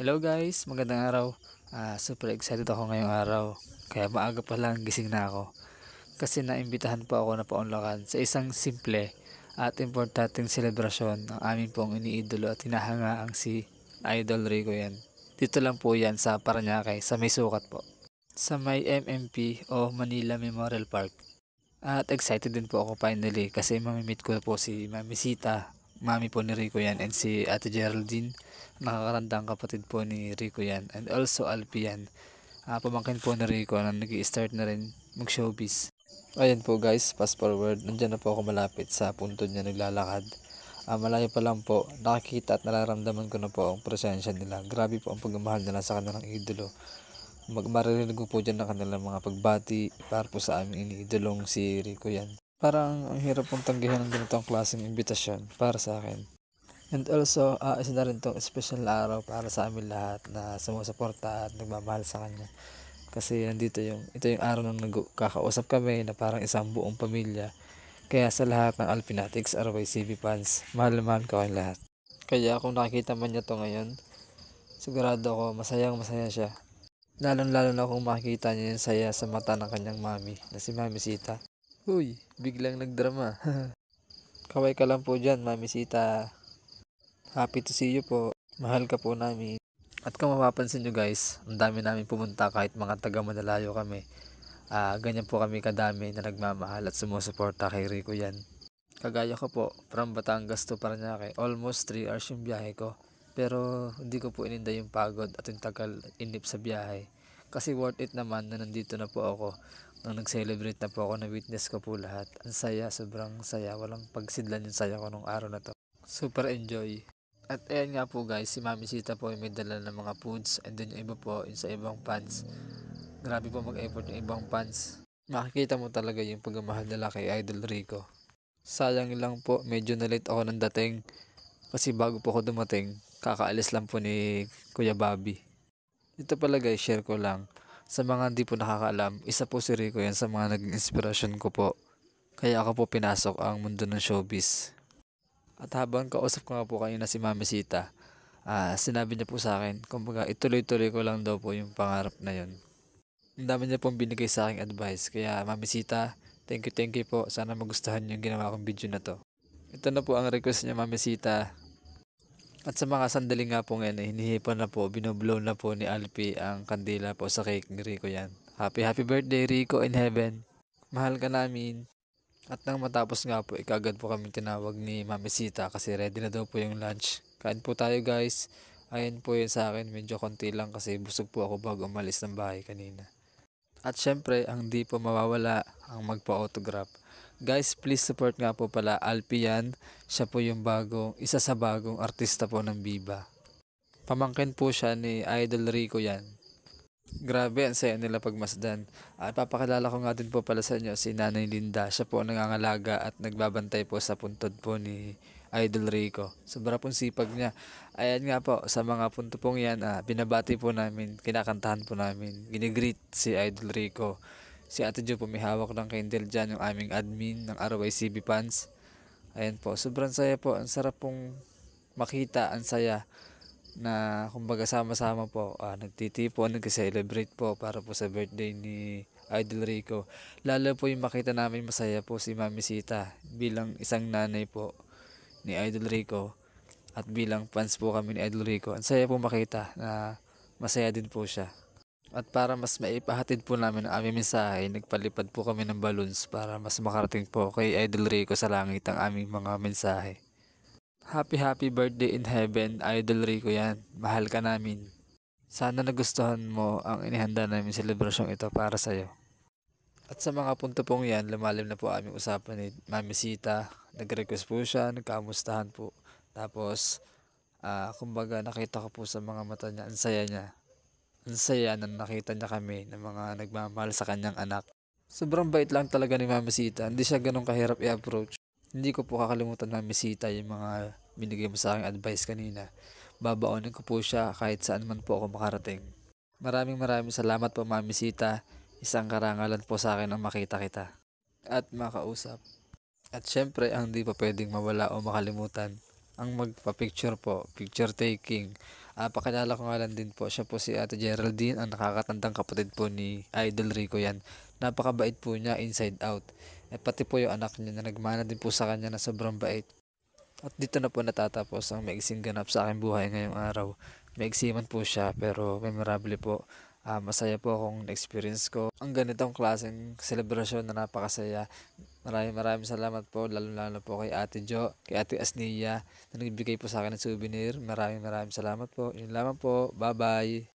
Hello guys, magandang araw. Super excited ako ngayong araw. Kaya maaga pa lang gising na ako. Kasi naimbitahan po ako na paunlakan sa isang simple at importanteng selebrasyon ng aming pong iniidolo at hinahangaang si Idol Rico yan. Dito lang po yan sa Paranaque, sa may sukat po. Sa may MMP o Manila Memorial Park. At excited din po ako finally kasi mamimit ko po si Mami Sita, mami po ni Rico yan, and si Ate Geraldine, nakakarandang kapatid po ni Rico yan, and also Alpi yan. Pamangkin po ni Rico na nag-i-start na rin mag-showbiz. Ayan po guys, fast forward, nandyan na po ako malapit sa punto niya naglalakad. Malayo pa lang po, nakikita at nararamdaman ko na po ang presensya nila. Grabe po ang pagmamahal nila sa kanilang idolo. Maririnig ko po dyan ang kanilang mga pagbati para po sa aming iniidolong si Rico yan. Parang ang hirap pong tanggihan ng ganitong klaseng imbitasyon para sa akin. And also, isa na rin itong special na araw para sa amin lahat na sumusuporta at nagmamahal sa kanya. Kasi ito yung araw nang nagkakausap kami na parang isang buong pamilya. Kaya sa lahat ng Alpinatics RYCB fans, mahal na mahal ko kayong lahat. Kaya kung nakikita man niya to ngayon, sigurado ako masayang masaya siya. Lalong-lalo na kung makikita niya yung saya sa mata ng kanyang mami na si Mami Sita. Uy, biglang nagdrama. Kaway ka lang po dyan, Mami Sita. Happy to see you po. Mahal ka po namin. At kung mapapansin nyo guys, ang dami namin pumunta kahit mga taga Manalayo kami. Ganyan po kami kadami na nagmamahal at sumusuporta kay Rico yan. Kagaya ko po, from Batangas to Paranaque, almost 3 hours yung biyahe ko. Pero hindi ko po ininda yung pagod at yung tagal inip sa biyahe. Kasi worth it naman na nandito na po ako. Nung nag-celebrate na po ako, na witness ko po lahat. Ang saya, sobrang saya. Walang pagsidlan yung saya ko nung araw na to. Super enjoy. At ayan nga po guys, si Mami Sita po ay may dala ng mga foods. And then yung iba po, yung sa ibang fans. Grabe po mag-effort yung ibang fans. Makikita mo talaga yung pagmamahal nila kay Idol Rico. Sayang lang po, medyo na late ako ng dating. Kasi bago po ako dumating, kakaalis lang po ni Kuya Bobby. Ito pala guys, share ko lang. Sa mga hindi po nakakaalam, isa po si Rico yan sa mga naging inspirasyon ko po. Kaya ako po pinasok ang mundo ng showbiz. At habang kausap ko nga po kanina si Mami Sita, sinabi niya po sa akin, kumbaga ituloy-tuloy ko lang daw po yung pangarap na yun. Ang dami niya pong binigay sa aking advice. Kaya Mami Sita, thank you po. Sana magustuhan niyo yung ginawa kong video na to. Ito na po ang request niya Mami Sita. At sa mga sandali nga po ngayon, hinihipan na po, binoblow na po ni Alpi ang kandila po sa cake ni Rico yan. Happy birthday Rico in heaven. Mahal ka namin. At nang matapos nga po, ikagad po kami tinawag ni Mami Sita kasi ready na daw po yung lunch. Kain po tayo guys. Ayan po yun sa akin, medyo konti lang kasi busog po ako bago umalis ng bahay kanina. At syempre, ang di po mawawala ang magpa-autograph. Guys, please support nga po pala Alpian. Siya po yung isa sa bagong artista po ng Viva. Pamangkin po siya ni Idol Rico yan. Grabe, ang saya nila pagmasdan. Papakilala ko nga din po pala sa inyo si Nanay Linda. Siya po ang nangangalaga at nagbabantay po sa puntod po ni Idol Rico. Sobra pong sipag niya. Ayan nga po, sa mga punto pong yan, binabati po namin, kinakantahan po namin. Ginigreet si Idol Rico. Si Ate Jo po may hawak ng candle dyan, yung aming admin ng RYCB fans. Ayan po, sobrang saya po. Ang sarap pong makita, ang saya na kumbaga sama-sama po, nagtitipon, nag-celebrate po para po sa birthday ni Idol Rico. Lalo po yung makita namin masaya po si Mami Sita bilang isang nanay po ni Idol Rico at bilang fans po kami ni Idol Rico. Ang saya po makita na masaya din po siya. At para mas maipahatid po namin ang aming mensahe, nagpalipad po kami ng balloons para mas makarating po kay Idol Rico sa langit ang aming mga mensahe. Happy birthday in heaven, Idol Rico yan. Mahal ka namin. Sana nagustuhan mo ang inihanda namin selebrasyong ito para sa'yo. At sa mga punto pong yan, lumalim na po aming usapan ni Mami Sita. Nag-request po siya, nagkamustahan po. Tapos, kumbaga nakita ko po sa mga mata niya, ang saya niya. Ang saya na nakita niya kami ng mga nagmamahal sa kanyang anak. Sobrang bait lang talaga ni Mami Sita. Hindi siya ganun kahirap i-approach. Hindi ko po kakalimutan Mami Sita yung mga binigay mo sa aking advice kanina. Babaonin ko po siya kahit saan man po ako makarating. Maraming salamat po Mami Sita. Isang karangalan po sa akin ang makita kita at makausap. At syempre, ang di pa pwedeng mawala o makalimutan, ang magpa-picture po, picture taking. Pakilala ko nga lang din po, siya po si Ate Geraldine, ang nakakatandang kapatid po ni Idol Rico yan. Napakabait po niya inside out. Pati po yung anak niya na nagmana din po sa kanya na sobrang bait. At dito na po natatapos ang maiksing ganap sa aking buhay ngayong araw. Maiksi man po siya pero memorable po. Masaya po akong na-experience ko ang ganitong klaseng selebrasyon na napakasaya. Maraming maraming salamat po, lalo lalo po kay Ate Jo, kay Ate Asnia na nagbigay po sa akin ng souvenir. Maraming maraming salamat po. Yun lamang po. Bye bye.